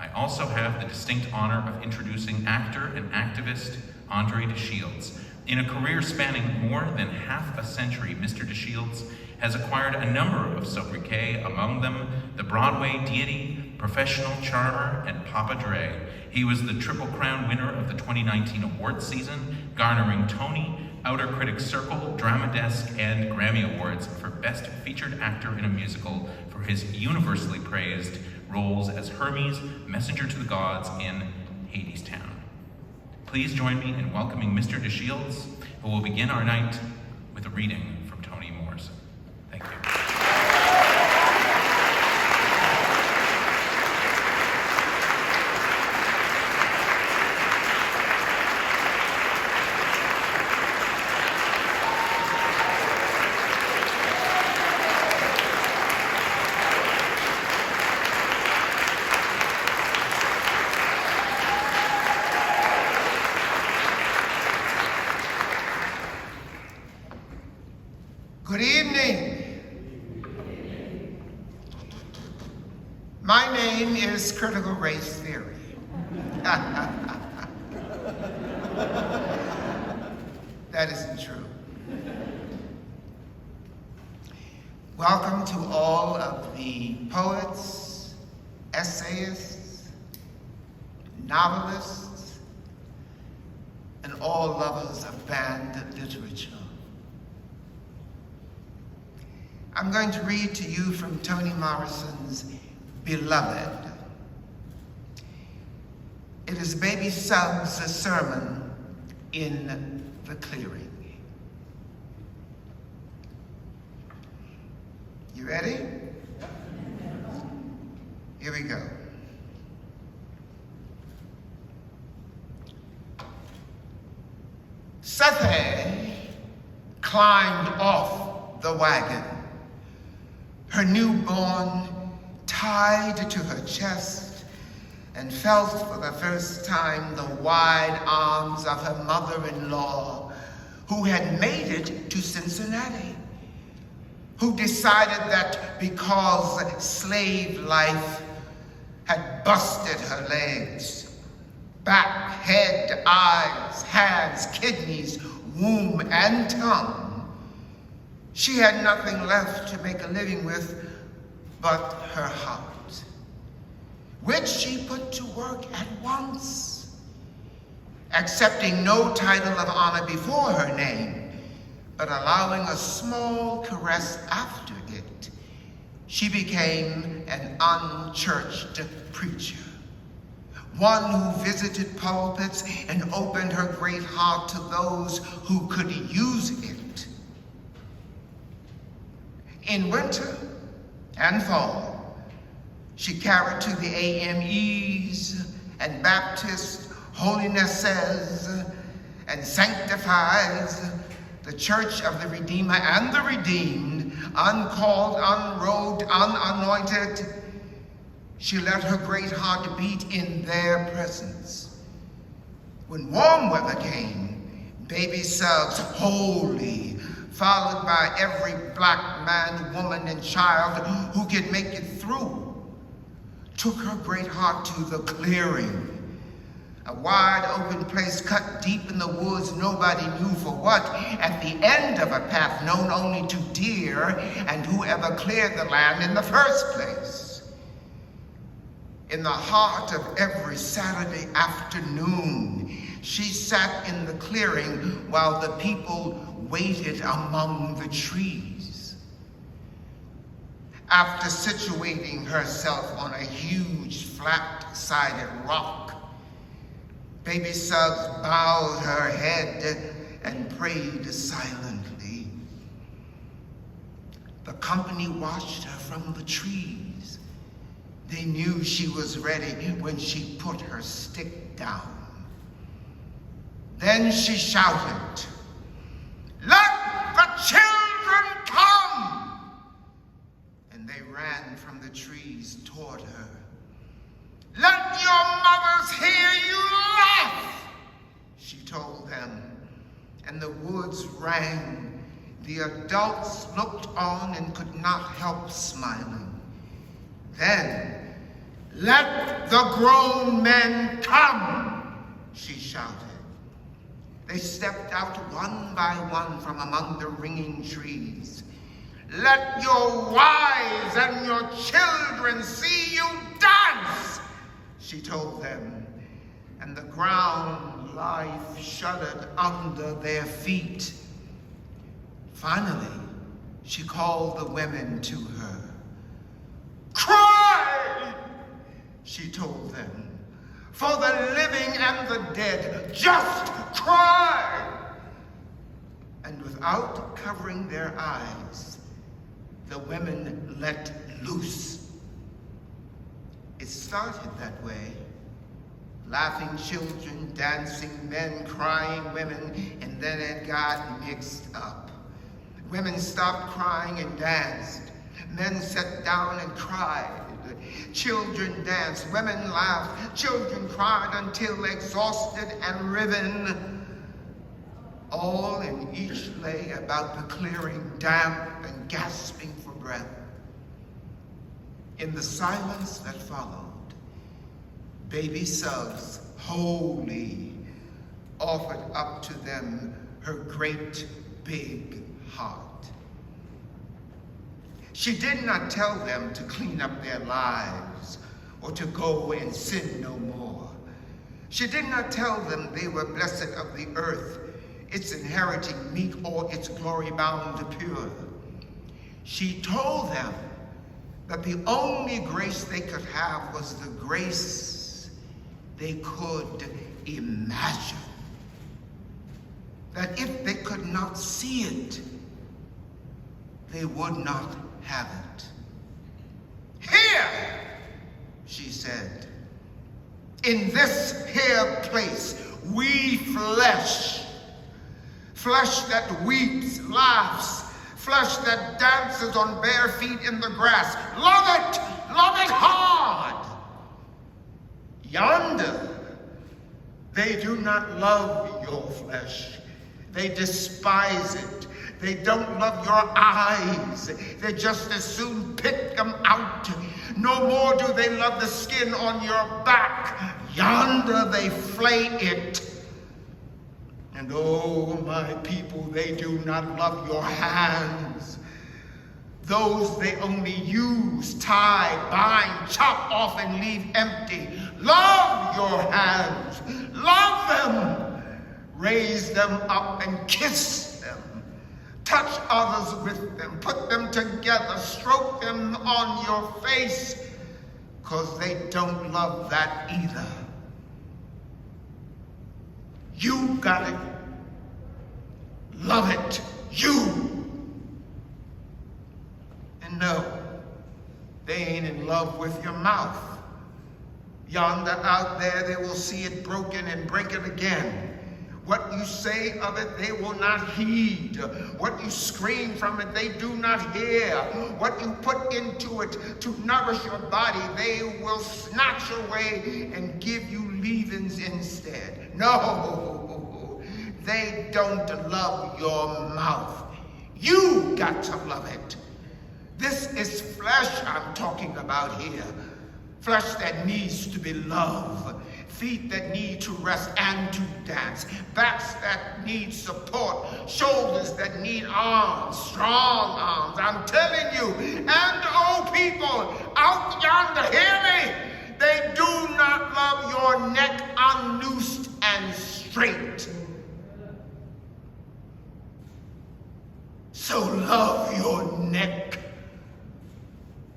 I also have the distinct honor of introducing actor and activist Andre DeShields. In a career spanning more than half a century, Mr. DeShields has acquired a number of sobriquets, among them the Broadway deity, professional charmer, and Papa Dre. He was the Triple Crown winner of the 2019 awards season, garnering Tony, Outer Critics Circle, Drama Desk, and Grammy Awards for Best Featured Actor in a Musical for his universally praised roles as Hermes, Messenger to the Gods in Hadestown. Please join me in welcoming Mr. DeShields, who will begin our night with a reading from Toni Morrison. Thank you. Good evening. My name is Critical Race Theory. That isn't true. Welcome to all of the poets, essayists, novelists, and all lovers of banned literature. I'm going to read to you from Toni Morrison's Beloved. It is Baby Suggs' sermon in the clearing. You ready? Here we go. Sethe climbed off the wagon, her newborn tied to her chest, and felt for the first time the wide arms of her mother-in-law, who had made it to Cincinnati, who decided that because slave life had busted her legs, back, head, eyes, hands, kidneys, womb, and tongue, she had nothing left to make a living with but her heart, which she put to work at once, accepting no title of honor before her name, but allowing a small caress after it. She became an unchurched preacher, one who visited pulpits and opened her great heart to those who could use it. In winter and fall, she carried to the AMEs and Baptist holinesses and sanctifies the Church of the Redeemer and the Redeemed, uncalled, unrobed, unanointed. She let her great heart beat in their presence. When warm weather came, Baby Suggs, holy, followed by every black man, woman, and child who could make it through, took her great heart to the clearing, a wide open place cut deep in the woods, nobody knew for what, at the end of a path known only to deer and whoever cleared the land in the first place. In the heart of every Saturday afternoon, she sat in the clearing while the people waited among the trees. After situating herself on a huge flat-sided rock, Baby Suggs bowed her head and prayed silently. The company watched her from the trees. They knew she was ready when she put her stick down. Then she shouted, "Let the children come!" And they ran from the trees toward her. "Let your mothers hear you laugh," she told them. And the woods rang. The adults looked on and could not help smiling. Then, "Let the grown men come," she shouted. They stepped out one by one from among the ringing trees. "Let your wives and your children see you dance," she told them, and the ground life shuddered under their feet. Finally, she called the women to her. "Cry," she told them, "for the living and the dead. Just cry." And without covering their eyes, the women let loose. It started that way. Laughing children, dancing men, crying women, and then it got mixed up. Women stopped crying and danced. Men sat down and cried. Children danced. Women laughed. Children cried until exhausted and riven. All and each lay about the clearing, damp and gasping for breath. In the silence that followed, baby Suggs, holy, offered up to them her great big heart. She did not tell them to clean up their lives or to go and sin no more. She did not tell them they were blessed of the earth, its inheriting meek or its glory bound pure. She told them that the only grace they could have was the grace they could imagine. That if they could not see it, they would not have it. "Here," she said, "in this here place, we flesh that weeps, laughs, flesh that dances on bare feet in the grass. Love it hard. Yonder, they do not love your flesh. They despise it. They don't love your eyes. They just as soon pick them out. No more do they love the skin on your back. Yonder they flay it. And oh, my people, they do not love your hands. Those they only use, tie, bind, chop off, and leave empty. Love your hands. Love them. Raise them up and kiss them. Touch others with them. Put them together. Stroke them on your face, because they don't love that either. You got it. Love it. You. And no, they ain't in love with your mouth. Yonder out there, they will see it broken and break it again. What you say of it, they will not heed. What you scream from it, they do not hear. What you put into it to nourish your body, they will snatch away and give you leavings instead. No, they don't love your mouth. You got to love it. This is flesh I'm talking about here. Flesh that needs to be loved. Feet that need to rest and to dance. Backs that need support. Shoulders that need arms, strong arms. I'm telling you. And oh, people out yonder, hear me. They do not love your neck unnoosed and straight. So love your neck.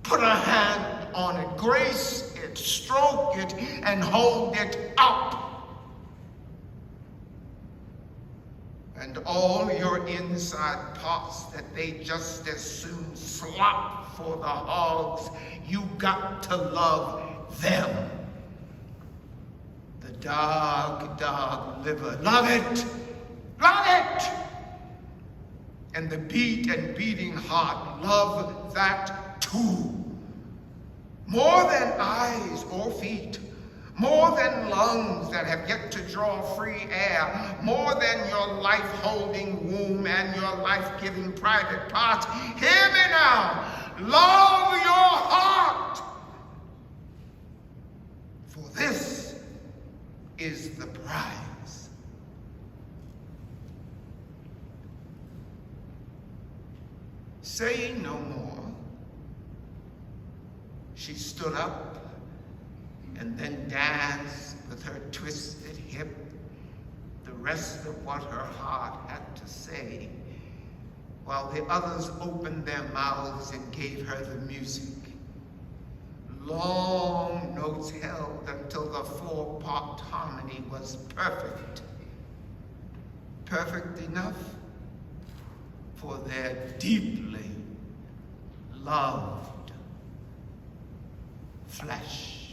Put a hand on it. Grace it, stroke it, and hold it up. And all your inside parts that they just as soon slop for the hogs, you got to love them. The dog liver, love it, love it. And the beat and beating heart, love that too. More than eyes or feet, more than lungs that have yet to draw free air, more than your life-holding womb and your life-giving private parts. Hear me now. Love your heart. Saying no more, she stood up and then danced with her twisted hip the rest of what her heart had to say, while the others opened their mouths and gave her the music. Long notes held until the four-part harmony was perfect. Perfect enough for their deeply loved flesh.